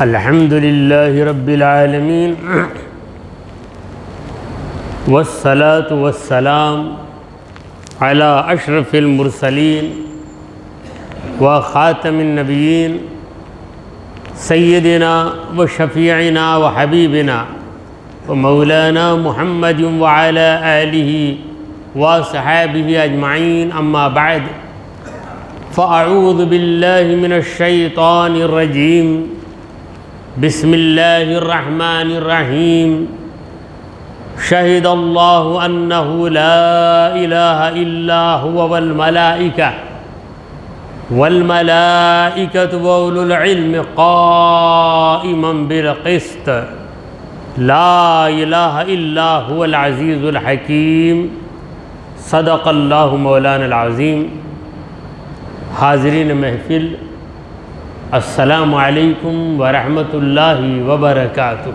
الحمد للہ رب العالمین والصلاة والسلام علی اشرف المرسلین وخاتم النبیین سیدنا وشفیعنا وحبیبنا ومولانا محمد وعلى آلہ وصحابہ اجمعین، اما بعد فاعوذ باللہ من الشیطان الرجیم، بسم اللہ الرحمن الرحیم۔ شہد اللہ انہ لا الہ الا هو والملائکۃ واولو العلم قائما بالقسط، لا الہ الا هو العزیز الحکیم۔ صدق اللہ مولانا العظیم۔ حاضرین محفل، السلام علیکم ورحمۃ اللہ وبرکاتہ۔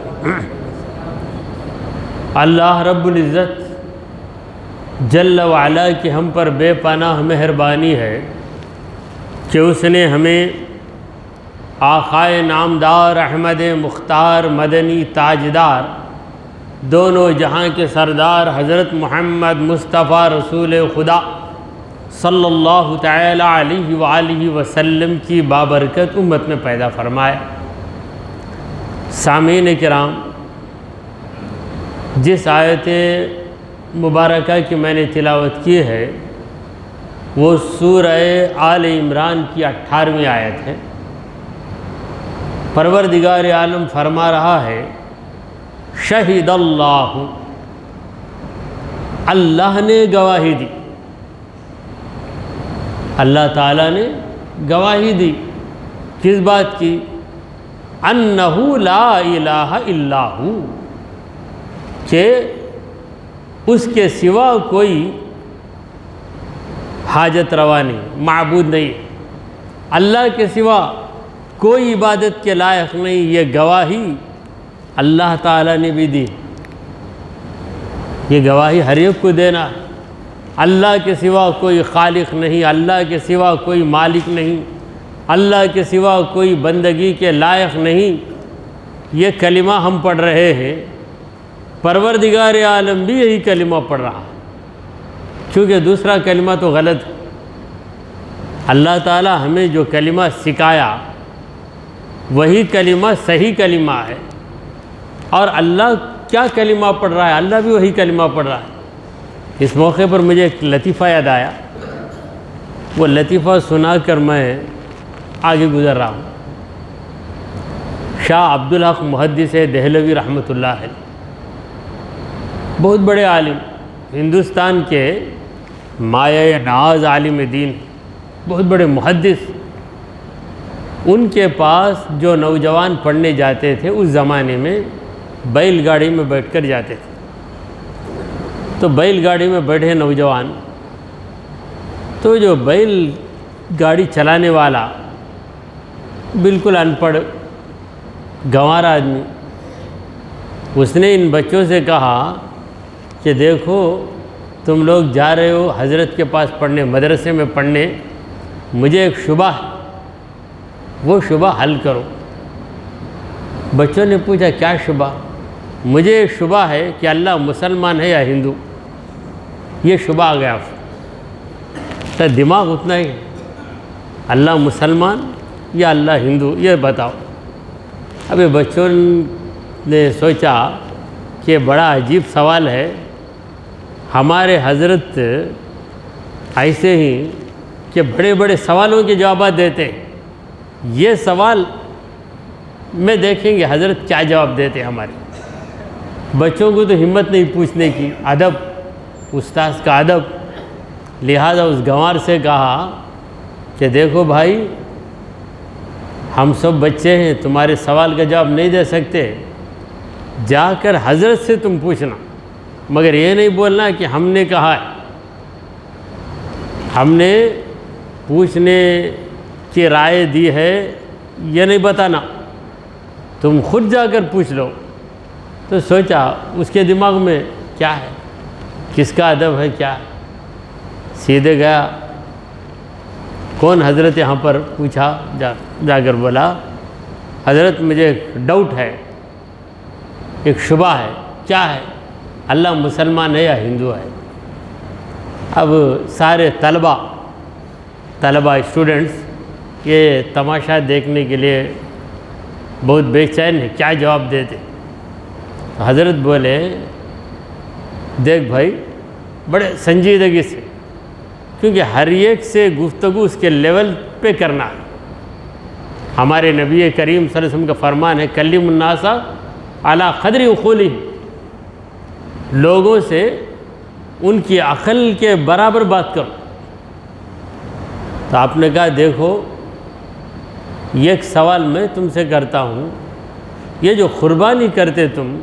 اللہ رب العزت جل وعلا کی ہم پر بے پناہ مہربانی ہے کہ اس نے ہمیں آقائے نامدار احمد مختار مدنی تاجدار، دونوں جہاں کے سردار حضرت محمد مصطفیٰ رسول خدا صلی اللہ تعالی علیہ وآلہ وسلم کی بابرکت امت میں پیدا فرمایا۔ سامعین کرام، جس آیت مبارکہ کی میں نے تلاوت کی ہے وہ سورہ آل عمران کی 18ویں آیت ہے۔ پروردگار عالم فرما رہا ہے، شہد اللہ، اللہ نے گواہی دی، اللہ تعالیٰ نے گواہی دی کس بات کی؟ انہ لا الہ الا ہو، کہ اس کے سوا کوئی حاجت روا نہیں، معبود نہیں، اللہ کے سوا کوئی عبادت کے لائق نہیں۔ یہ گواہی اللہ تعالیٰ نے بھی دی، یہ گواہی ہر ایک کو دینا۔ اللہ کے سوا کوئی خالق نہیں، اللہ کے سوا کوئی مالک نہیں، اللہ کے سوا کوئی بندگی کے لائق نہیں۔ یہ کلمہ ہم پڑھ رہے ہیں، پروردگار عالم بھی یہی کلمہ پڑھ رہا ہے، کیونکہ دوسرا کلمہ تو غلط ہے۔ اللہ تعالیٰ ہمیں جو کلمہ سکھایا وہی کلمہ صحیح کلمہ ہے، اور اللہ کیا کلمہ پڑھ رہا ہے؟ اللہ بھی وہی کلمہ پڑھ رہا ہے۔ اس موقع پر مجھے ایک لطیفہ یاد آیا، وہ لطیفہ سنا کر میں آگے گزر رہا ہوں۔ شاہ عبدالحق محدث دہلوی رحمۃ اللہ علیہ، بہت بڑے عالم، ہندوستان کے مایہ ناز عالم دین، بہت بڑے محدث۔ ان کے پاس جو نوجوان پڑھنے جاتے تھے اس زمانے میں بیل گاڑی میں بیٹھ کر جاتے تھے۔ تو بیل گاڑی میں بیٹھے نوجوان، تو جو بیل گاڑی چلانے والا بالکل ان پڑھ گنوارا آدمی، اس نے ان بچوں سے کہا کہ دیکھو تم لوگ جا رہے ہو حضرت کے پاس پڑھنے، مدرسے میں پڑھنے، مجھے ایک شبہ ہے، وہ شبہ حل کرو۔ بچوں نے پوچھا کیا شبہ؟ مجھے ایک شبہ ہے کہ اللہ مسلمان ہے یا ہندو۔ یہ شبہ آ گیا، تو دماغ اتنا ہی، اللہ مسلمان یا اللہ ہندو، یہ بتاؤ۔ ابھی بچوں نے سوچا کہ بڑا عجیب سوال ہے، ہمارے حضرت ایسے ہی کہ بڑے بڑے سوالوں کے جوابات دیتے ہیں، یہ سوال میں دیکھیں گے حضرت کیا جواب دیتے ہیں ہمارے۔ بچوں کو تو ہمت نہیں پوچھنے کی، ادب، استاذ کا ادب، لہذا اس گنوار سے کہا کہ دیکھو بھائی، ہم سب بچے ہیں، تمہارے سوال کا جواب نہیں دے سکتے، جا کر حضرت سے تم پوچھنا، مگر یہ نہیں بولنا کہ ہم نے کہا ہے۔ ہم نے پوچھنے کی رائے دی ہے یہ نہیں بتانا، تم خود جا کر پوچھ لو۔ تو سوچا اس کے دماغ میں کیا ہے، کس کا ادب ہے، کیا ہے، سیدھے گیا کون حضرت یہاں پر پوچھا جا کر بولا حضرت مجھے ایک ڈاؤٹ ہے، ایک شبہ ہے۔ کیا ہے؟ اللہ مسلمان ہے یا ہندو ہے؟ اب سارے طلبہ اسٹوڈنٹس یہ تماشا دیکھنے کے لیے بہت بے چین ہے، کیا جواب دیتے؟ حضرت بولے دیکھ بھائی بڑے سنجیدگی سے، کیونکہ ہر ایک سے گفتگو اس کے لیول پہ کرنا ہے۔ ہمارے نبی کریم صلی اللہ علیہ وسلم کا فرمان ہے کلم الناس علی قدر عقولہم، لوگوں سے ان کی عقل کے برابر بات کرو۔ تو آپ نے کہا دیکھو ایک سوال میں تم سے کرتا ہوں، یہ جو قربانی کرتے تم،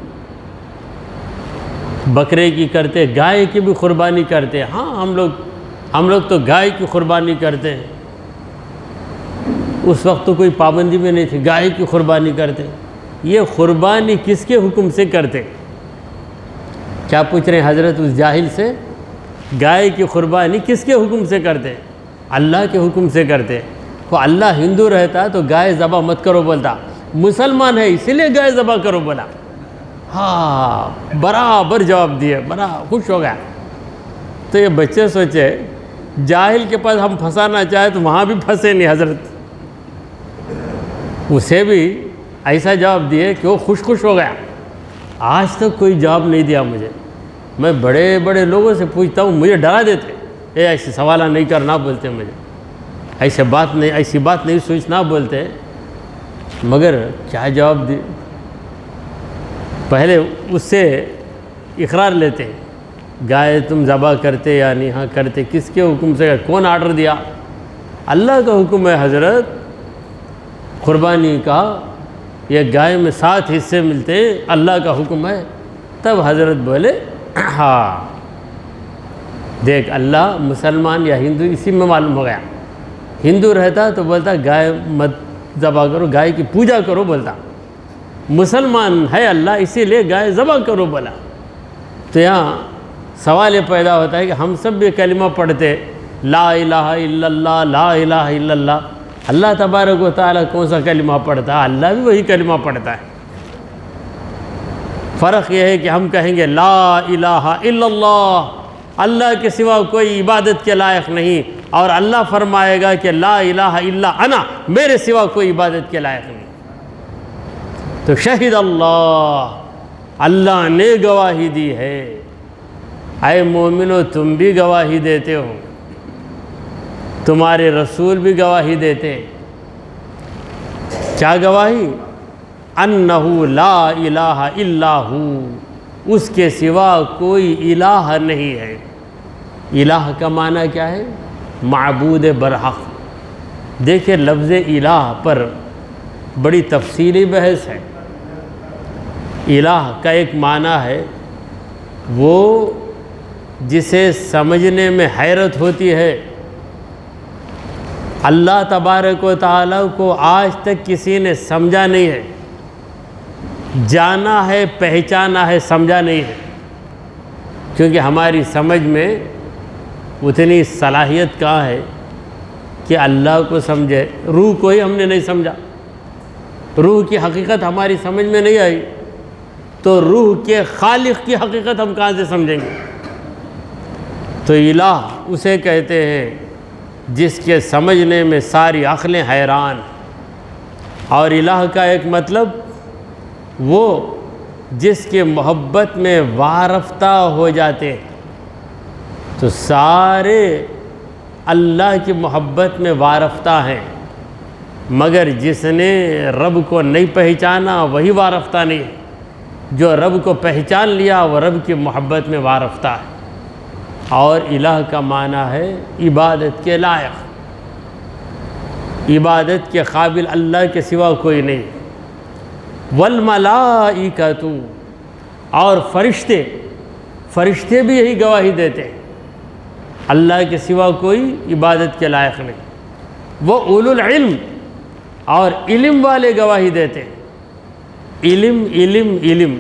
بکرے کی کرتے، گائے کی بھی قربانی کرتے، ہاں ہم لوگ تو گائے کی قربانی کرتے ہیں، اس وقت تو کوئی پابندی بھی نہیں تھی، گائے کی قربانی کرتے، یہ قربانی کس کے حکم سے کرتے؟ کیا پوچھ رہے ہیں حضرت اس جاہل سے؟ گائے کی قربانی کس کے حکم سے کرتے؟ اللہ کے حکم سے کرتے۔ تو اللہ ہندو رہتا تو گائے ذبح مت کرو بولتا، مسلمان ہے اسی لیے گائے ذبح کرو بولا۔ ہاں برابر جواب دیے، بڑا خوش ہو گیا۔ تو یہ بچے سوچے جاہل کے پاس ہم پھنسانا چاہے تو وہاں بھی پھنسے نہیں حضرت، اسے بھی ایسا جواب دیے کہ وہ خوش ہو گیا۔ آج تک کوئی جواب نہیں دیا مجھے، میں بڑے بڑے لوگوں سے پوچھتا ہوں مجھے ڈرا دیتے، ایسے سوالہ نہیں کرنا بولتے، مجھے ایسی بات نہیں سوچنا بولتے، مگر کیا جواب دی؟ پہلے اس سے اقرار لیتے، گائے تم ذبح کرتے یا نہیں؟ ہاں کرتے۔ کس کے حکم سے؟ کون آرڈر دیا؟ اللہ کا حکم ہے حضرت، قربانی کا یہ گائے میں 7 حصے ملتے، اللہ کا حکم ہے۔ تب حضرت بولے ہاں دیکھ اللہ مسلمان یا ہندو اسی میں معلوم ہو گیا، ہندو رہتا تو بولتا گائے مت ذبح کرو، گائے کی پوجا کرو بولتا، مسلمان ہے اللہ اسی لیے گائے ذبح کرو بولا۔ تو یہاں سوال یہ پیدا ہوتا ہے کہ ہم سب بھی کلمہ پڑھتے لا الہ الا اللہ، لا الہ الا اللہ، اللہ تبارک و تعالیٰ کون سا کلمہ پڑھتا ہے؟ اللہ بھی وہی کلمہ پڑھتا ہے۔ فرق یہ ہے کہ ہم کہیں گے لا الہ الا اللہ، اللہ کے سوا کوئی عبادت کے لائق نہیں، اور اللہ فرمائے گا کہ لا الہ الا انا، میرے سوا کوئی عبادت کے لائق نہیں۔ تو شہید اللہ، اللہ نے گواہی دی ہے۔ اے مومنو تم بھی گواہی دیتے ہو، تمہارے رسول بھی گواہی دیتے۔ کیا گواہی؟ انہو لا الہ الا ہو، اس کے سوا کوئی الہ نہیں ہے۔ الہ کا معنی کیا ہے؟ معبود برحق۔ دیکھیں لفظ الہ پر بڑی تفصیلی بحث ہے۔ الہ کا ایک معنی ہے وہ جسے سمجھنے میں حیرت ہوتی ہے۔ اللہ تبارک و تعالیٰ کو آج تک کسی نے سمجھا نہیں ہے، جانا ہے، پہچانا ہے، سمجھا نہیں ہے، کیونکہ ہماری سمجھ میں اتنی صلاحیت کہاں ہے کہ اللہ کو سمجھے۔ روح کو ہی ہم نے نہیں سمجھا، روح کی حقیقت ہماری سمجھ میں نہیں آئی، تو روح کے خالق کی حقیقت ہم کہاں سے سمجھیں گے؟ تو الہ اسے کہتے ہیں جس کے سمجھنے میں ساری عقلیں حیران، اور الہ کا ایک مطلب وہ جس کے محبت میں وارفتہ ہو جاتے ہیں۔ تو سارے اللہ کی محبت میں وارفتہ ہیں، مگر جس نے رب کو نہیں پہچانا وہی وارفتہ نہیں ہے، جو رب کو پہچان لیا وہ رب کی محبت میں وارفتہ ہے۔ اور الہ کا معنی ہے عبادت کے لائق، عبادت کے قابل اللہ کے سوا کوئی نہیں۔ والملائکۃ، اور فرشتے بھی یہی گواہی دیتے ہیں، اللہ کے سوا کوئی عبادت کے لائق نہیں۔ وہ اولو العلم، اور علم والے گواہی دیتے ہیں۔ علم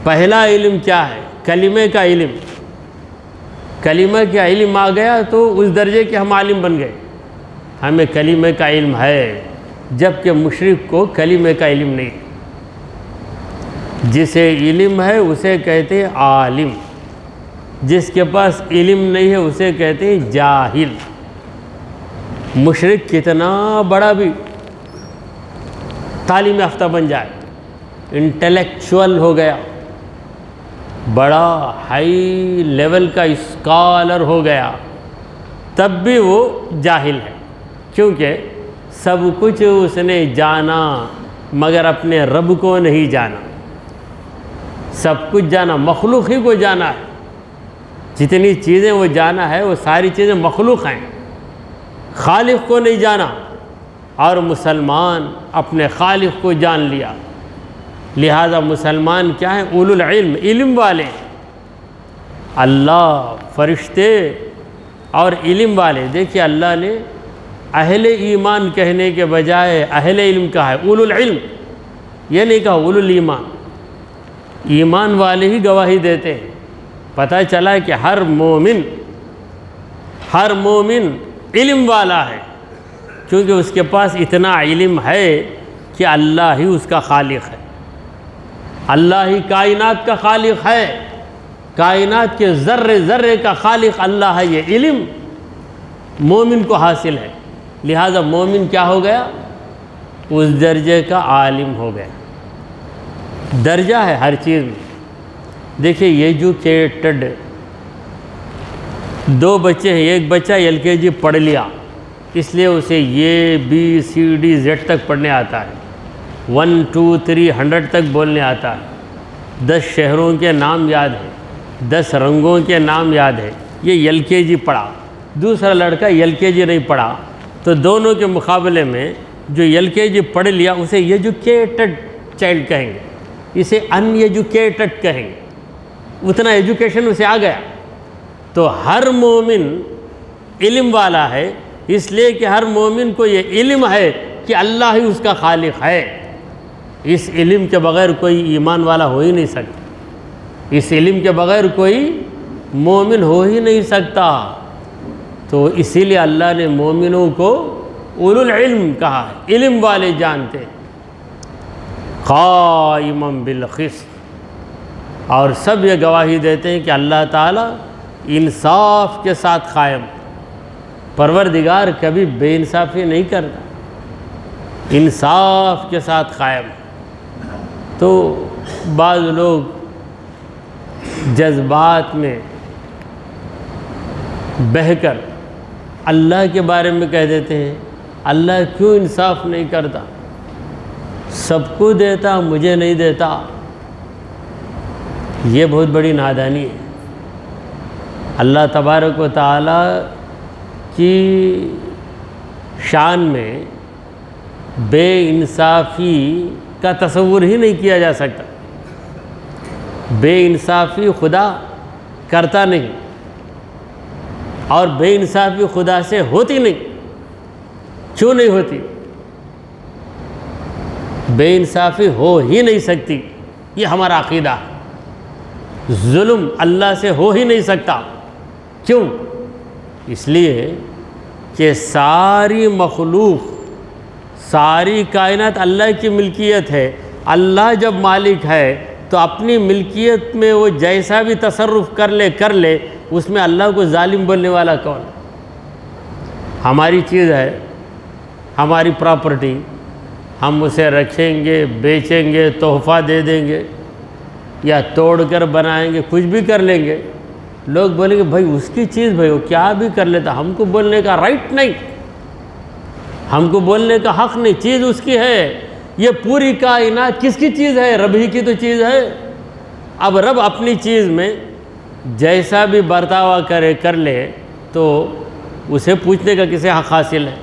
پہلا علم کیا ہے؟ کلمے کا علم۔ کلمہ کا علم آ گیا تو اس درجے کے ہم عالم بن گئے۔ ہمیں کلمے کا علم ہے، جبکہ مشرک کو کلمے کا علم نہیں۔ جسے علم ہے اسے کہتے ہیں عالم، جس کے پاس علم نہیں ہے اسے کہتے ہیں جاہل۔ مشرک کتنا بڑا بھی تعلیم یافتہ بن جائے، انٹلیکچول ہو گیا، بڑا ہائی لیول کا اسکالر ہو گیا، تب بھی وہ جاہل ہے، کیونکہ سب کچھ اس نے جانا مگر اپنے رب کو نہیں جانا۔ سب کچھ جانا، مخلوق ہی کو جانا ہے، جتنی چیزیں وہ جانا ہے وہ ساری چیزیں مخلوق ہیں، خالق کو نہیں جانا۔ اور مسلمان اپنے خالق کو جان لیا، لہذا مسلمان کیا ہیں؟ اولو العلم، علم والے، اللہ، فرشتے اور علم والے۔ دیکھیے اللہ نے اہل ایمان کہنے کے بجائے اہل علم کہا ہے، اولو العلم، یہ نہیں کہا اولو الایمان۔ ایمان والے ہی گواہی دیتے ہیں۔ پتہ چلا کہ ہر مومن علم والا ہے، کیونکہ اس کے پاس اتنا علم ہے کہ اللہ ہی اس کا خالق ہے، اللہ ہی کائنات کا خالق ہے، کائنات کے ذرے ذرے کا خالق اللہ ہے۔ یہ علم مومن کو حاصل ہے، لہذا مومن کیا ہو گیا؟ اس درجے کا عالم ہو گیا۔ درجہ ہے ہر چیز میں۔ دیکھیے ایجوکیٹڈ دو بچے ہیں، ایک بچہ LKG پڑھ لیا، اس لیے اسے ABCD تک پڑھنے آتا ہے، 1 2 3 100 تک بولنے آتا ہے، 10 شہروں کے نام یاد ہے، 10 رنگوں کے نام یاد ہے، یہ LKG پڑھا۔ دوسرا لڑکا LKG نہیں پڑھا، تو دونوں کے مقابلے میں جو LKG پڑھ لیا اسے ایجوکیٹڈ چائلڈ کہیں گے، اسے ان ایجوکیٹڈ کہیں گے، اتنا ایجوکیشن اسے آ گیا۔ تو ہر مومن علم والا ہے، اس لیے کہ ہر مومن کو یہ علم ہے کہ اللہ ہی اس کا خالق ہے۔ اس علم کے بغیر کوئی ایمان والا ہو ہی نہیں سکتا، اس علم کے بغیر کوئی مومن ہو ہی نہیں سکتا۔ تو اسی لیے اللہ نے مومنوں کو اولو العلم کہا ہے، علم والے جانتے ہیں۔ قائما بالقسط، اور سب یہ گواہی دیتے ہیں کہ اللہ تعالیٰ انصاف کے ساتھ قائم، پروردگار کبھی بے انصافی نہیں کرتا، انصاف کے ساتھ قائم۔ تو بعض لوگ جذبات میں بہہ کر اللہ کے بارے میں کہہ دیتے ہیں اللہ کیوں انصاف نہیں کرتا، سب کو دیتا مجھے نہیں دیتا۔ یہ بہت بڑی نادانی ہے۔ اللہ تبارک و تعالیٰ کی شان میں بے انصافی کا تصور ہی نہیں کیا جا سکتا۔ بے انصافی خدا کرتا نہیں، اور بے انصافی خدا سے ہوتی نہیں۔ کیوں نہیں ہوتی؟ بے انصافی ہو ہی نہیں سکتی، یہ ہمارا عقیدہ ہے۔ ظلم اللہ سے ہو ہی نہیں سکتا۔ کیوں؟ اس لیے کہ ساری مخلوق، ساری کائنات اللہ کی ملکیت ہے۔ اللہ جب مالک ہے تو اپنی ملکیت میں وہ جیسا بھی تصرف کر لے، اس میں اللہ کو ظالم بولنے والا کون؟ ہماری چیز ہے، ہماری پراپرٹی، ہم اسے رکھیں گے، بیچیں گے، تحفہ دے دیں گے، یا توڑ کر بنائیں گے، کچھ بھی کر لیں گے۔ لوگ بولیں گے بھائی اس کی چیز، بھائی وہ کیا بھی کر لیتا، ہم کو بولنے کا رائٹ نہیں، ہم کو بولنے کا حق نہیں، چیز اس کی ہے۔ یہ پوری کائنات کس کی چیز ہے؟ رب ہی کی تو چیز ہے۔ اب رب اپنی چیز میں جیسا بھی برتاوا کر لے تو اسے پوچھنے کا کسے حق حاصل ہے؟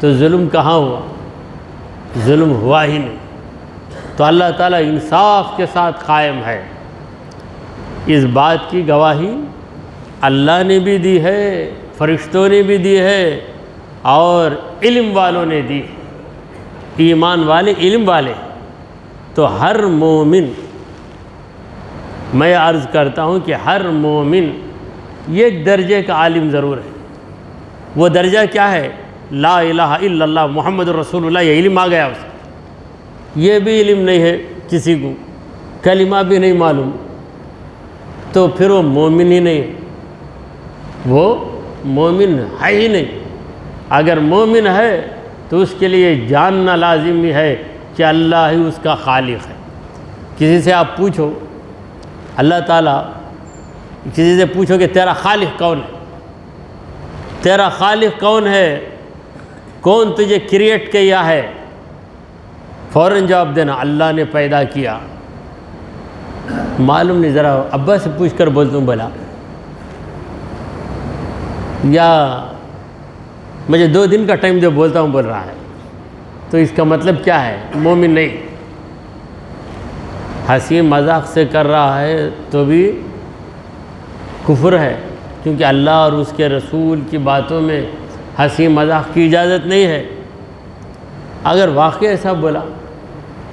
تو ظلم کہاں ہوا؟ ظلم ہوا ہی نہیں۔ تو اللہ تعالیٰ انصاف کے ساتھ قائم ہے۔ اس بات کی گواہی اللہ نے بھی دی ہے، فرشتوں نے بھی دی ہے، اور علم والوں نے دی۔ ایمان والے، علم والے۔ تو ہر مومن، میں عرض کرتا ہوں کہ ہر مومن ایک درجے کا عالم ضرور ہے۔ وہ درجہ کیا ہے؟ لا الہ الا اللہ محمد رسول اللہ، یہ علم آ گیا اسے. یہ بھی علم نہیں ہے کسی کو، کلمہ بھی نہیں معلوم، تو پھر وہ مومن ہی نہیں ہے، وہ مومن ہے ہی نہیں. اگر مومن ہے تو اس کے لیے جاننا لازمی ہے کہ اللہ ہی اس کا خالق ہے. کسی سے آپ پوچھو، اللہ تعالیٰ کسی سے پوچھو کہ تیرا خالق کون ہے، تیرا خالق کون ہے، کون تجھے کریٹ کیا ہے، فوراً جواب دینا اللہ نے پیدا کیا. معلوم نہیں، ذرا ابا سے پوچھ کر بولتا ہوں بھلا، یا مجھے 2 دن کا ٹائم جو بولتا ہوں بول رہا ہے، تو اس کا مطلب کیا ہے؟ مومن نہیں. ہنسی مذاق سے کر رہا ہے تو بھی کفر ہے، کیونکہ اللہ اور اس کے رسول کی باتوں میں ہنسی مذاق کی اجازت نہیں ہے. اگر واقعی ایسا بولا،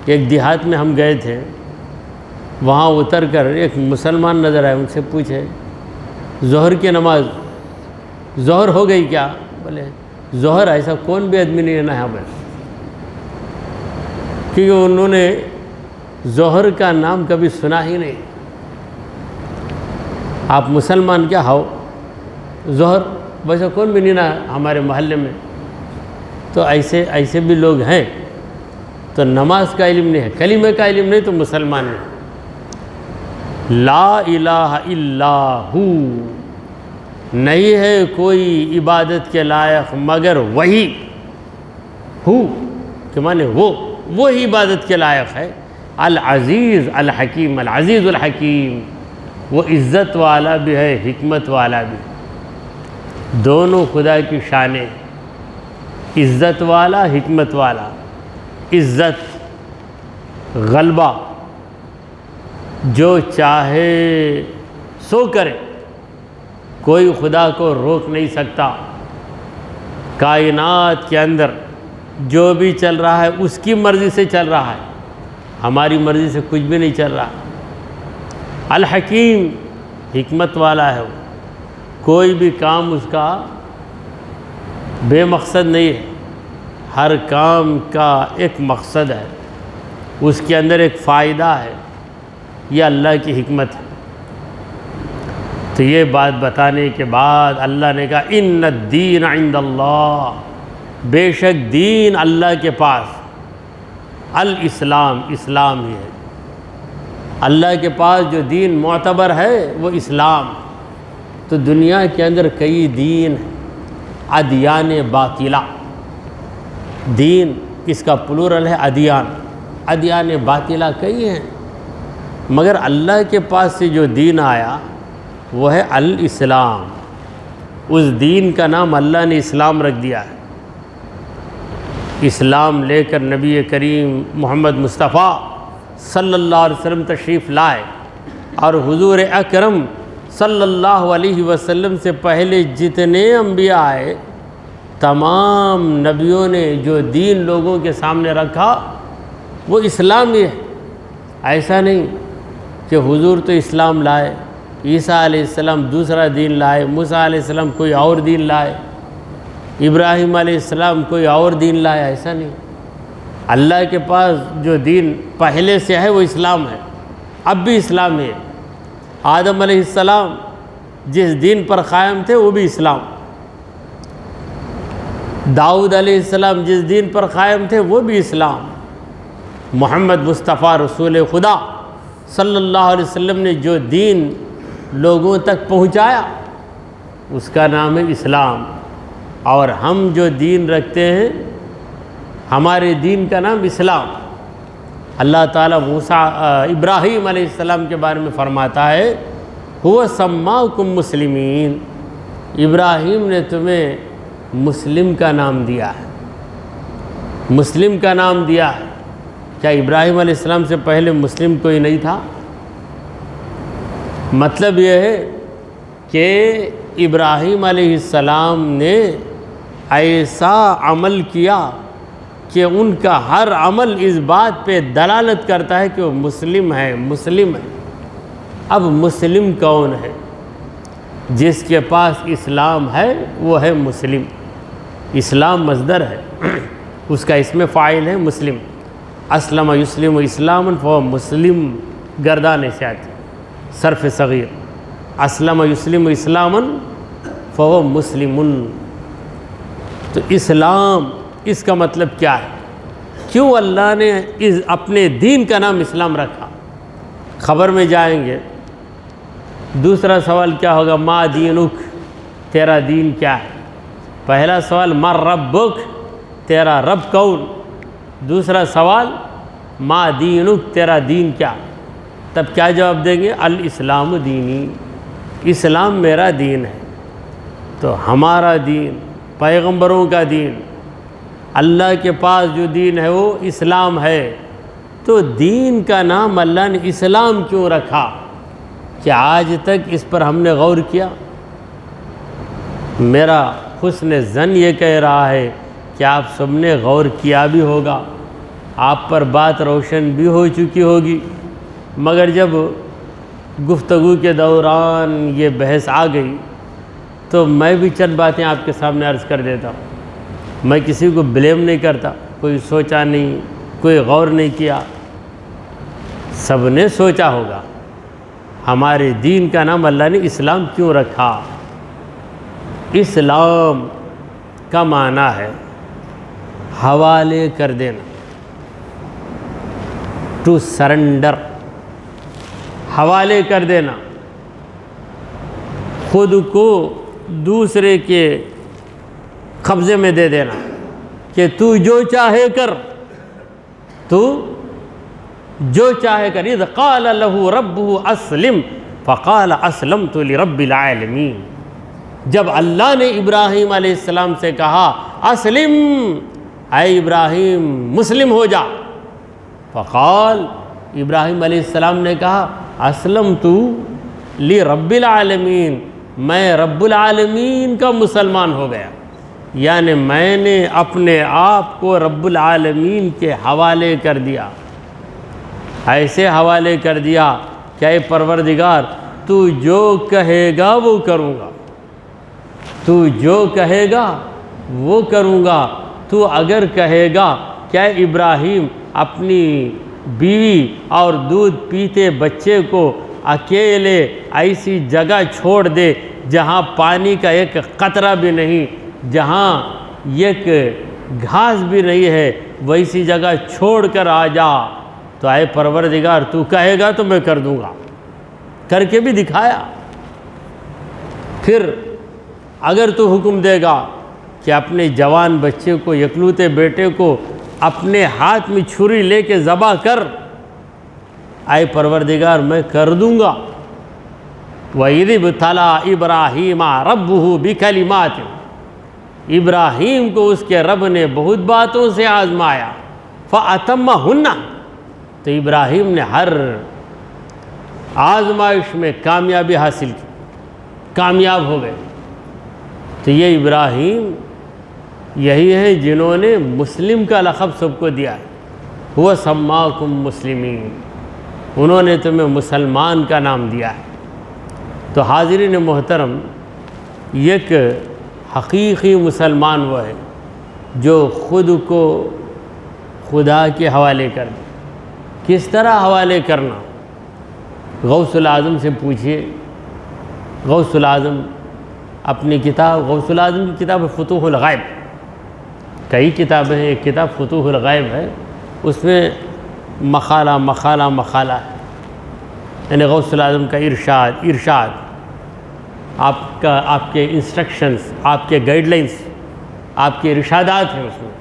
ایک دیہات میں ہم گئے تھے، وہاں اتر کر ایک مسلمان نظر آئے، ان سے پوچھے ظہر کی نماز ظہر ہو گئی کیا؟ بولے ظہر ایسا کون بھی آدمی نہیں ہے نا یہاں پر، کیونکہ انہوں نے ظہر کا نام کبھی سنا ہی نہیں. آپ مسلمان کیا ہو، ظہر ویسا کون بھی نہیں نا ہمارے محلے میں. تو ایسے بھی لوگ ہیں. تو نماز کا علم نہیں ہے، کلمہ کا علم نہیں، تو مسلمان نہیں. لا الہ الا ہو، نہیں ہے کوئی عبادت کے لائق مگر وہی. ہو کہ مانے وہ عبادت کے لائق ہے. العزیز الحکیم، العزیز الحکیم، وہ عزت والا بھی ہے، حکمت والا بھی. دونوں خدا کی شانیں، عزت والا حکمت والا. عزت غلبہ، جو چاہے سو کرے، کوئی خدا کو روک نہیں سکتا. کائنات کے اندر جو بھی چل رہا ہے اس کی مرضی سے چل رہا ہے، ہماری مرضی سے کچھ بھی نہیں چل رہا. الحکیم، حکمت والا ہے وہ، کوئی بھی کام اس کا بے مقصد نہیں ہے، ہر کام کا ایک مقصد ہے، اس کے اندر ایک فائدہ ہے. یہ اللہ کی حکمت ہے. تو یہ بات بتانے کے بعد اللہ نے کہا ان الدین عند اللہ، بے شک دین اللہ کے پاس الاسلام، اسلام ہی ہے. اللہ کے پاس جو دین معتبر ہے وہ اسلام. تو دنیا کے اندر کئی دین ہیں، ادیان باطلہ. دین اس کا پلورل ہے ادیان، ادیان باطلہ کئی ہیں، مگر اللہ کے پاس سے جو دین آیا وہ ہے الاسلام. اس دین کا نام اللہ نے اسلام رکھ دیا ہے. اسلام لے کر نبی کریم محمد مصطفیٰ صلی اللہ علیہ وسلم تشریف لائے، اور حضور اکرم صلی اللہ علیہ وسلم سے پہلے جتنے انبیاء آئے، تمام نبیوں نے جو دین لوگوں کے سامنے رکھا وہ اسلام ہی ہے. ایسا نہیں کہ حضور تو اسلام لائے، عیسیٰ علیہ السلام دوسرا دین لائے، موسیٰ علیہ السلام کوئی اور دین لائے، ابراہیم علیہ السلام کوئی اور دین لائے. ایسا نہیں. اللہ کے پاس جو دین پہلے سے ہے وہ اسلام ہے، اب بھی اسلام ہے. آدم علیہ السلام جس دین پر قائم تھے وہ بھی اسلام. داؤد علیہ السلام جس دین پر قائم تھے وہ بھی اسلام. محمد مصطفیٰ رسول خدا صلی اللہ علیہ وسلم نے جو دین لوگوں تک پہنچایا اس کا نام ہے اسلام. اور ہم جو دین رکھتے ہیں ہمارے دین کا نام اسلام. اللہ تعالیٰ ابراہیم علیہ السلام کے بارے میں فرماتا ہے هو سماکم مسلمین، ابراہیم نے تمہیں مسلم کا نام دیا ہے. مسلم کا نام دیا ہے. کیا ابراہیم علیہ السلام سے پہلے مسلم کوئی نہیں تھا؟ مطلب یہ ہے کہ ابراہیم علیہ السلام نے ایسا عمل کیا کہ ان کا ہر عمل اس بات پہ دلالت کرتا ہے کہ وہ مسلم ہے، مسلم ہے. اب مسلم کون ہے؟ جس کے پاس اسلام ہے وہ ہے مسلم. اسلام مصدر ہے، اس کا اسم فاعل ہے مسلم. اسلم یسلم اسلاما فهو مسلم، گردانے سے آتی صرف صغیر. اسلم یسلم اسلاما فهو مسلم. تو اسلام اس کا مطلب کیا ہے؟ کیوں اللہ نے اپنے دین کا نام اسلام رکھا؟ خبر میں جائیں گے. دوسرا سوال کیا ہوگا؟ ما دینک، تیرا دین کیا ہے؟ پہلا سوال ما ربک، تیرا رب کون؟ دوسرا سوال ما دینک، تیرا دین کیا؟ تب کیا جواب دیں گے؟ الاسلام دینی، اسلام میرا دین ہے. تو ہمارا دین، پیغمبروں کا دین، اللہ کے پاس جو دین ہے وہ اسلام ہے. تو دین کا نام اللہ نے اسلام کیوں رکھا؟ کیا آج تک اس پر ہم نے غور کیا؟ میرا حسن ظن یہ کہہ رہا ہے کہ آپ سب نے غور کیا بھی ہوگا، آپ پر بات روشن بھی ہو چکی ہوگی. مگر جب گفتگو کے دوران یہ بحث آ گئی تو میں بھی چند باتیں آپ کے سامنے عرض کر دیتا ہوں. میں کسی کو بلیم نہیں کرتا، کوئی سوچا نہیں، کوئی غور نہیں کیا. سب نے سوچا ہوگا ہمارے دین کا نام اللہ نے اسلام کیوں رکھا. اسلام کا معنی ہے حوالے کر دینا، ٹو سرنڈر، حوالے کر دینا، خود کو دوسرے کے قبضے میں دے دینا کہ تو جو چاہے کر، تو جو چاہے کر. اذ قال له ربه اسلم فقال اسلمت لرب العالمین. جب اللہ نے ابراہیم علیہ السلام سے کہا اسلم، اے ابراہیم مسلم ہو جا، فقال، ابراہیم علیہ السلام نے کہا اسلمت لرب العالمین، میں رب العالمین کا مسلمان ہو گیا. یعنی میں نے اپنے آپ کو رب العالمین کے حوالے کر دیا. ایسے حوالے کر دیا کہ اے پروردگار تو جو کہے گا وہ کروں گا، تو جو کہے گا وہ کروں گا. تو اگر کہے گا کہ اے ابراہیم اپنی بیوی اور دودھ پیتے بچے کو اکیلے ایسی جگہ چھوڑ دے جہاں پانی کا ایک قطرہ بھی نہیں، جہاں ایک گھاس بھی نہیں ہے، ویسی جگہ چھوڑ کر آ جا، تو اے پروردگار تو کہے گا تو میں کر دوں گا. کر کے بھی دکھایا. پھر اگر تو حکم دے گا کہ اپنے جوان بچے کو، یکلوتے بیٹے کو اپنے ہاتھ میں چھری لے کے ذبح کر، اے پروردگار میں کر دوں گا. وَإِذِ ابْتَلَىٰ إِبْرَاهِيمَ رَبُّهُ بِكَلِمَاتٍ، ابراہیم کو اس کے رب نے بہت باتوں سے آزمایا. فَأَتَمَّهُنَّ، تو ابراہیم نے ہر آزمائش میں کامیابی حاصل کی، کامیاب ہو گئے. تو یہ ابراہیم یہی ہے جنہوں نے مسلم کا لقب سب کو دیا ہے. هُوَ سَمَّاكُم مُسْلِمِينَ، انہوں نے تمہیں مسلمان کا نام دیا ہے. تو حاضرین محترم، ایک حقیقی مسلمان وہ ہے جو خود کو خدا کے حوالے کر دے. کس طرح حوالے کرنا؟ غوث العظم سے پوچھئے. غوث العظم اپنی کتاب، غوث العظم کی کتاب فتوح الغیب، کئی کتابیں ہیں، ایک کتاب فتوح الغیب ہے، اس میں مقالہ مقالہ مقالہ ہے. یعنی غوث العظم کا ارشاد، آپ کے انسٹرکشنز، آپ کے گائیڈ لائنز، آپ کے ارشادات ہیں. اس میں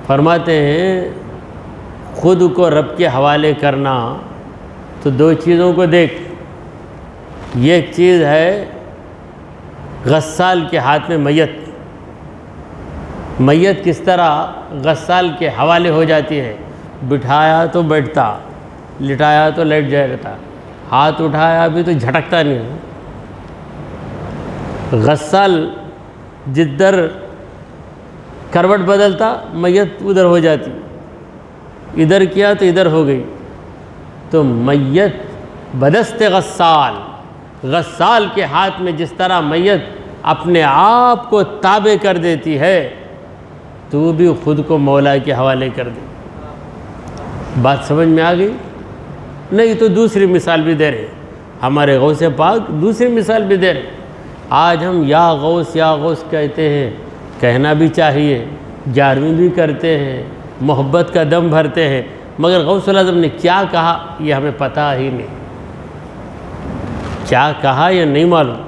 فرماتے ہیں خود کو رب کے حوالے کرنا تو دو چیزوں کو دیکھ. ایک چیز ہے غسال کے ہاتھ میں میت. میت کس طرح غسال کے حوالے ہو جاتی ہے؟ بٹھایا تو بیٹھتا، لٹایا تو لیٹ جاتا، ہاتھ اٹھایا بھی تو جھٹکتا نہیں ہے. غسال جدھر کروٹ بدلتا میت ادھر ہو جاتی، ادھر کیا تو ادھر ہو گئی. تو میت بدست غسال، غسال کے ہاتھ میں جس طرح میت اپنے آپ کو تابع کر دیتی ہے تو بھی خود کو مولا کے حوالے کر دے۔ بات سمجھ میں آ گئی؟ نہیں تو دوسری مثال بھی دے رہے ہمارے غوث پاک، دوسری مثال بھی دے رہے۔ آج ہم یا غوث کہتے ہیں، کہنا بھی چاہیے، گیارہویں بھی کرتے ہیں، محبت کا دم بھرتے ہیں، مگر غوث الاعظم نے کیا کہا یہ ہمیں پتہ ہی نہیں۔ کیا کہا یہ نہیں معلوم،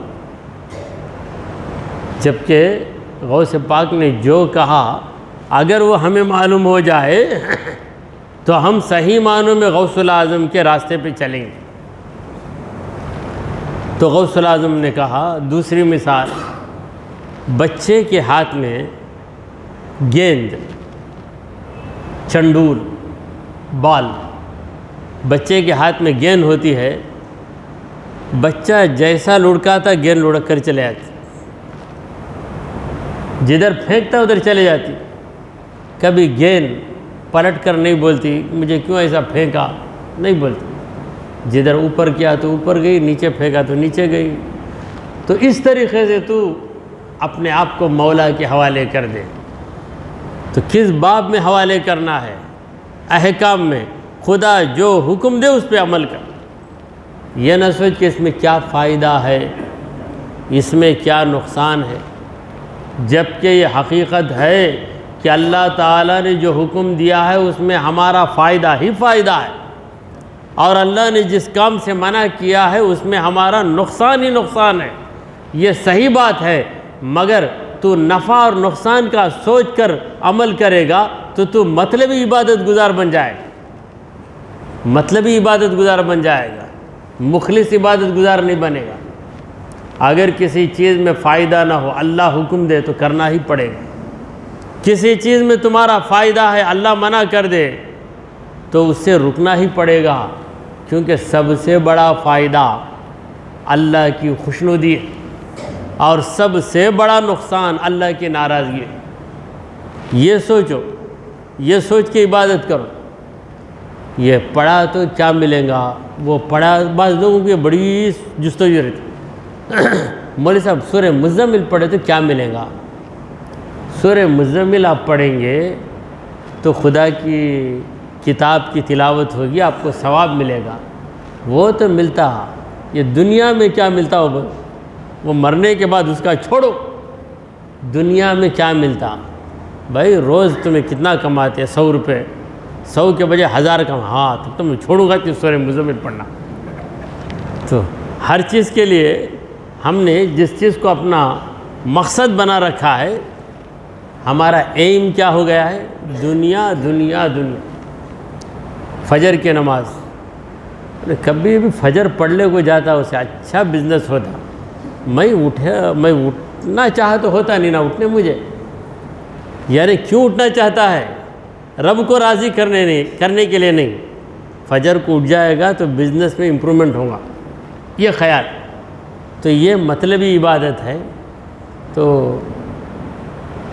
جبکہ غوث پاک نے جو کہا اگر وہ ہمیں معلوم ہو جائے تو ہم صحیح معنوں میں غوث الاعظم کے راستے پہ چلیں گے۔ تو غوث الاعظم نے کہا، دوسری مثال، بچے کے ہاتھ میں گیند، چنڈول، بال، بچے کے ہاتھ میں گیند ہوتی ہے، بچہ جیسا لڑکاتا گیند لڑک کر چلے جاتی، جدھر پھینکتا ادھر چلے جاتی، کبھی گیند پلٹ کر نہیں بولتی مجھے کیوں ایسا پھینکا، نہیں بولتی، جدھر اوپر کیا تو اوپر گئی، نیچے پھینکا تو نیچے گئی۔ تو اس طریقے سے تو اپنے آپ کو مولا کے حوالے کر دے۔ تو کس باب میں حوالے کرنا ہے؟ احکام میں، خدا جو حکم دے اس پہ عمل کر، یہ نہ سوچ کہ اس میں کیا فائدہ ہے، اس میں کیا نقصان ہے، جبکہ یہ حقیقت ہے کہ اللہ تعالیٰ نے جو حکم دیا ہے اس میں ہمارا فائدہ ہی فائدہ ہے، اور اللہ نے جس کام سے منع کیا ہے اس میں ہمارا نقصان ہی نقصان ہے۔ یہ صحیح بات ہے، مگر تو نفع اور نقصان کا سوچ کر عمل کرے گا تو مطلبی عبادت گزار بن جائے گا، مطلبی عبادت گزار بن جائے گا، مخلص عبادت گزار نہیں بنے گا۔ اگر کسی چیز میں فائدہ نہ ہو، اللہ حکم دے تو کرنا ہی پڑے گا، کسی چیز میں تمہارا فائدہ ہے، اللہ منع کر دے تو اس سے رکنا ہی پڑے گا، کیونکہ سب سے بڑا فائدہ اللہ کی خوشنودی ہے، اور سب سے بڑا نقصان اللہ کی ناراضگی ہے۔ یہ سوچو، یہ سوچ کے عبادت کرو۔ یہ پڑھا تو کیا ملے گا، وہ پڑھا، بعض لوگوں کی بڑی جستجو رہتی، مولوی صاحب سورہ مزمل پڑھے تو کیا ملے گا؟ سورہ مزمل آپ پڑھیں گے تو خدا کی کتاب کی تلاوت ہوگی، آپ کو ثواب ملے گا، وہ تو ملتا، یہ دنیا میں کیا ملتا ہو، وہ مرنے کے بعد اس کا چھوڑو، دنیا میں کیا ملتا؟ بھائی روز تمہیں کتنا کماتے ہیں؟ 100 روپے، 100 کے بجائے 1000 کم، ہاں تب تو میں چھوڑوں گا کہ سورہ مزمل پڑھنا۔ تو ہر چیز کے لیے ہم نے جس چیز کو اپنا مقصد بنا رکھا ہے، ہمارا ایم کیا ہو گیا ہے؟ دنیا دنیا دنیا۔ فجر کی نماز، کبھی بھی فجر پڑھ لے کوئی جاتا اسے اچھا بزنس ہوتا، میں اٹھنا چاہا تو ہوتا نہیں، نہ اٹھنے مجھے، یعنی کیوں اٹھنا چاہتا ہے؟ رب کو راضی کرنے کے لیے نہیں، فجر کو اٹھ جائے گا تو بزنس میں امپرومنٹ ہوگا، یہ خیال۔ تو یہ مطلبی عبادت ہے، تو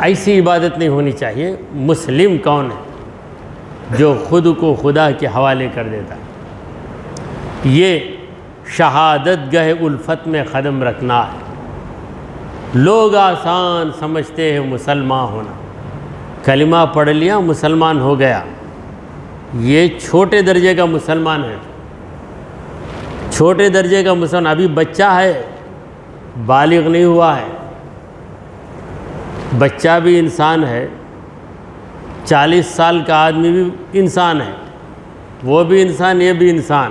ایسی عبادت نہیں ہونی چاہیے۔ مسلم کون ہے؟ جو خود کو خدا کے حوالے کر دیتا ہے۔ یہ شہادت گہ الفت میں قدم رکھنا ہے۔ لوگ آسان سمجھتے ہیں مسلمان ہونا، کلمہ پڑھ لیا مسلمان ہو گیا، یہ چھوٹے درجے کا مسلمان ہے، چھوٹے درجے کا مسلمان، ابھی بچہ ہے، بالغ نہیں ہوا ہے، بچہ بھی انسان ہے، 40 سال کا آدمی بھی انسان ہے، وہ بھی انسان یہ بھی انسان،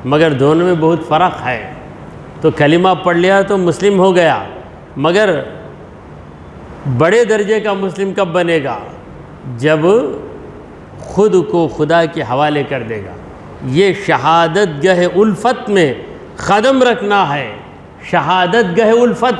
مگر دونوں میں بہت فرق ہے۔ تو کلمہ پڑھ لیا تو مسلم ہو گیا، مگر بڑے درجے کا مسلم کب بنے گا؟ جب خود کو خدا کے حوالے کر دے گا۔ یہ شہادت گہ الفت میں قدم رکھنا ہے، شہادت گہ الفت،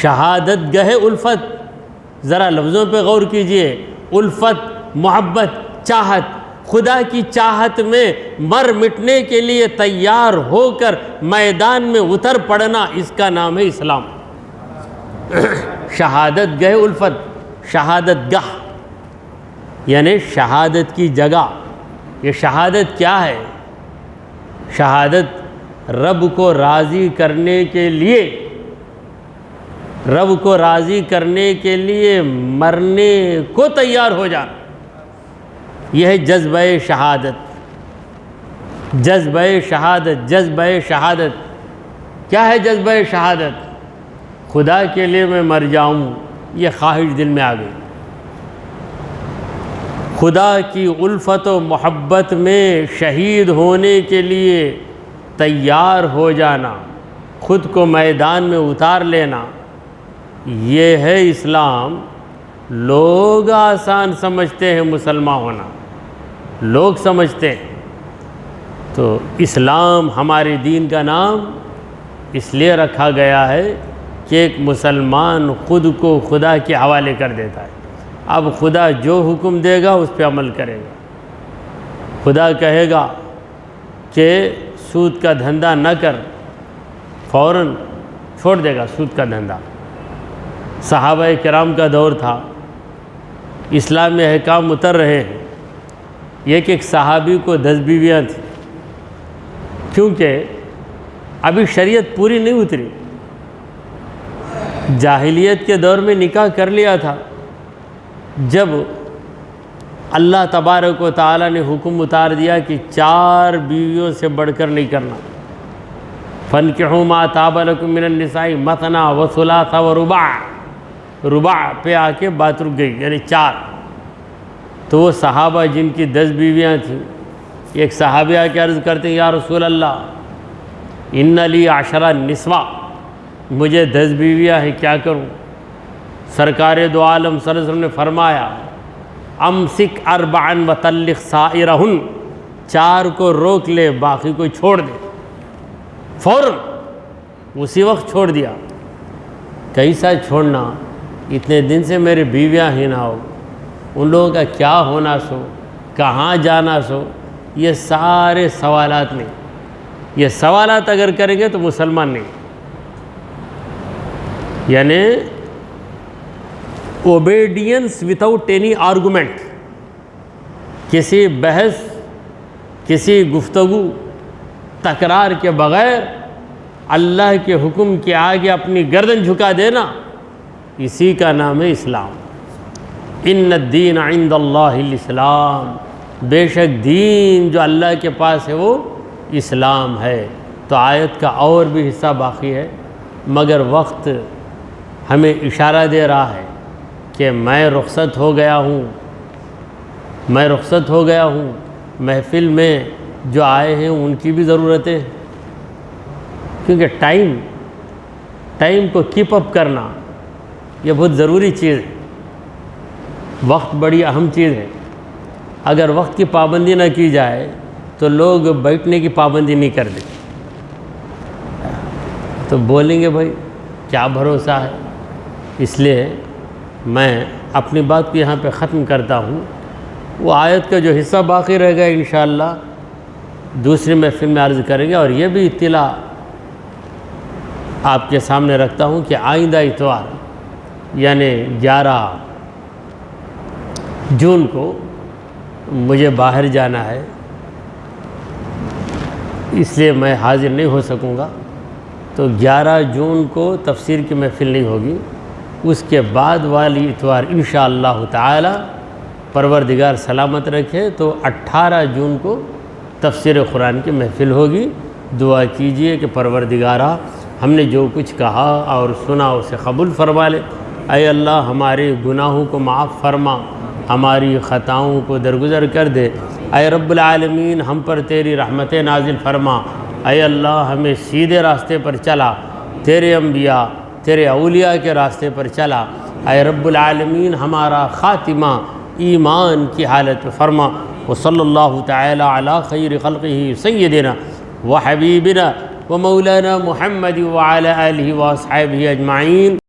شہادت گہ الفت، ذرا لفظوں پہ غور کیجئے، الفت، محبت، چاہت، خدا کی چاہت میں مر مٹنے کے لیے تیار ہو کر میدان میں اتر پڑنا، اس کا نام ہے اسلام۔ شہادت گہ الفت، شہادت گاہ یعنی شہادت کی جگہ۔ یہ شہادت کیا ہے؟ شہادت رب کو راضی کرنے کے لیے رب کو راضی کرنے کے لیے مرنے کو تیار ہو جانا، یہ ہے جذبہ شہادت۔ جذبہ شہادت، جذبہ شہادت کیا ہے؟ جذبہ شہادت خدا کے لیے میں مر جاؤں، یہ خواہش دل میں آ گئی۔ خدا کی الفت و محبت میں شہید ہونے کے لیے تیار ہو جانا، خود کو میدان میں اتار لینا، یہ ہے اسلام۔ لوگ آسان سمجھتے ہیں مسلمان ہونا، لوگ سمجھتے ہیں۔ تو اسلام ہمارے دین کا نام اس لیے رکھا گیا ہے کہ ایک مسلمان خود کو خدا کے حوالے کر دیتا ہے۔ اب خدا جو حکم دے گا اس پہ عمل کرے گا۔ خدا کہے گا کہ سود کا دھندا نہ کر، فوراً چھوڑ دے گا سود کا دھندا۔ صحابہ کرام کا دور تھا، اسلام میں احکام اتر رہے ہیں۔ ایک صحابی کو 10 بیویاں تھیں، کیونکہ ابھی شریعت پوری نہیں اتری۔ جاہلیت کے دور میں نکاح کر لیا تھا، جب اللہ تبارک و تعالیٰ نے حکم اتار دیا کہ 4 بیویوں سے بڑھ کر نہیں کرنا۔ فَانْكِحُوا مَا طَابَ لَكُم مِّنَ النِّسَاءِ مَثْنَىٰ وَثُلَاثَ وَرُبَاعَ، رباع پہ آ کے بات رک گئی، یعنی 4۔ تو وہ صحابہ جن کی 10 بیویاں تھیں، ایک صحابی آ کے عرض کرتے ہیں یا رسول اللہ ان لی 10 نسوہ، مجھے 10 بیویاں ہیں، کیا کروں؟ سرکار دو عالم صلی اللہ علیہ وسلم نے فرمایا امسک 4 وطلق سائرہن، 4 کو روک لے، باقی کو چھوڑ دے۔ فوراً اسی وقت چھوڑ دیا۔ کیسا چھوڑنا؟ اتنے دن سے میرے بیویاں ہی نہ ہو، ان لوگوں کا کیا ہونا سو، کہاں جانا سو، یہ سارے سوالات نہیں۔ یہ سوالات اگر کریں گے تو مسلمان نہیں، یعنی اوبیڈینس وداؤٹ اینی آرگومنٹ، کسی بحث، کسی گفتگو، تکرار کے بغیر اللہ کے حکم کے آگے اپنی گردن جھکا دینا، اسی کا نام ہے اسلام۔ ان الدین عند اللہ الاسلام، بے شک دین جو اللہ کے پاس ہے وہ اسلام ہے۔ تو آیت کا اور بھی حصہ باقی ہے، مگر وقت ہمیں اشارہ دے رہا ہے کہ میں رخصت ہو گیا ہوں، میں رخصت ہو گیا ہوں۔ محفل میں جو آئے ہیں ان کی بھی ضرورت ہے، کیونکہ ٹائم کو کیپ اپ کرنا یہ بہت ضروری چیز ہے۔ وقت بڑی اہم چیز ہے۔ اگر وقت کی پابندی نہ کی جائے تو لوگ بیٹھنے کی پابندی نہیں کرتے، تو بولیں گے بھائی کیا بھروسہ ہے۔ اس لیے میں اپنی بات کو یہاں پہ ختم کرتا ہوں۔ وہ آیت کا جو حصہ باقی رہ گا انشاءاللہ دوسری محفل میں عرض کریں گے۔ اور یہ بھی اطلاع آپ کے سامنے رکھتا ہوں کہ آئندہ اتوار یعنی 11 جون کو مجھے باہر جانا ہے، اس لیے میں حاضر نہیں ہو سکوں گا۔ تو 11 جون کو تفسیر کی محفل نہیں ہوگی، اس کے بعد والی اتوار انشاءاللہ تعالی پروردگار سلامت رکھے تو 18 جون کو تفسیر قرآن کی محفل ہوگی۔ دعا کیجئے کہ پروردگارہ ہم نے جو کچھ کہا اور سنا اسے قبول فرما لے۔ اے اللہ ہمارے گناہوں کو معاف فرما، ہماری خطاؤں کو درگزر کر دے۔ اے رب العالمین ہم پر تیری رحمتیں نازل فرما۔ اے اللہ ہمیں سیدھے راستے پر چلا، تیرے انبیاء، تیرے اولیاء کے راستے پر چلا۔ اے رب العالمین ہمارا خاتمہ ایمان کی حالت میں فرما۔ وصلی اللہ تعالی علی خیر خلقہ سیدنا وحبیبنا ومولانا محمد وعلی آلہ واصحابہ اجمعین۔